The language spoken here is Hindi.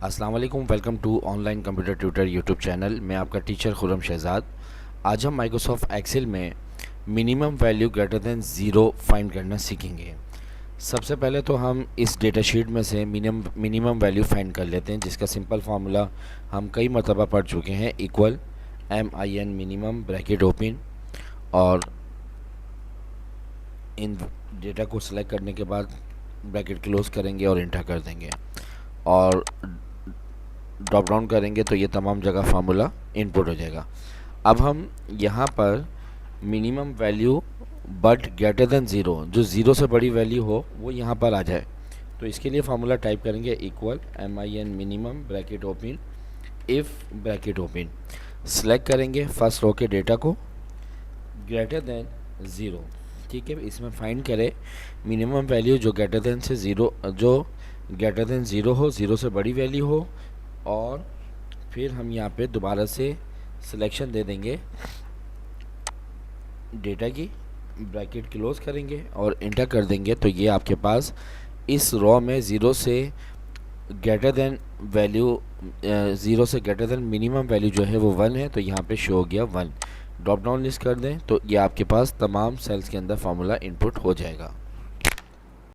अस्सलाम वालेकुम, welcome to online computer tutor YouTube channel. मैं आपका टीचर खुर्रम शहजाद। आज हम माइक्रोसॉफ्ट एक्सेल में minimum value greater than zero find करना सीखेंगे। सबसे पहले तो हम इस डेटा शीट में से मिनिमम वैल्यू फाइंड कर लेते हैं, जिसका सिंपल फार्मूला हम कई मरतबा पढ़ चुके हैं। Equal MIN minimum bracket open, और इन डेटा को सिलेक्ट करने के बाद ब्रैकेट क्लोज करेंगे और इंटर कर देंगे और ड्रॉप डाउन करेंगे तो ये तमाम जगह फार्मूला इनपुट हो जाएगा। अब हम यहाँ पर minimum value but greater than zero, जो ज़ीरो से बड़ी वैल्यू हो वो यहाँ पर आ जाए, तो इसके लिए फार्मूला टाइप करेंगे equal MIN minimum bracket open if bracket open. Select करेंगे फर्स्ट रो के डेटा को ग्रेटर देन ज़ीरो। ठीक है, इसमें फाइंड करें मिनिमम वैल्यू जो ग्रेटर देन से ज़ीरो, जो ग्रेटर देन ज़ीरो हो, ज़ीरो से बड़ी वैल्यू हो, और फिर हम यहाँ पे दोबारा से सिलेक्शन दे देंगे डेटा की, ब्रैकेट क्लोज करेंगे और इंटर कर देंगे, तो ये आपके पास इस रो में ज़ीरो से ग्रेटर देन वैल्यू, ज़ीरो से ग्रेटर देन मिनिमम वैल्यू जो है वो 1 है, तो यहाँ पे शो हो गया 1। ड्रॉप डाउन लिस्ट कर दें तो ये आपके पास तमाम सेल्स के अंदर फार्मूला इनपुट हो जाएगा।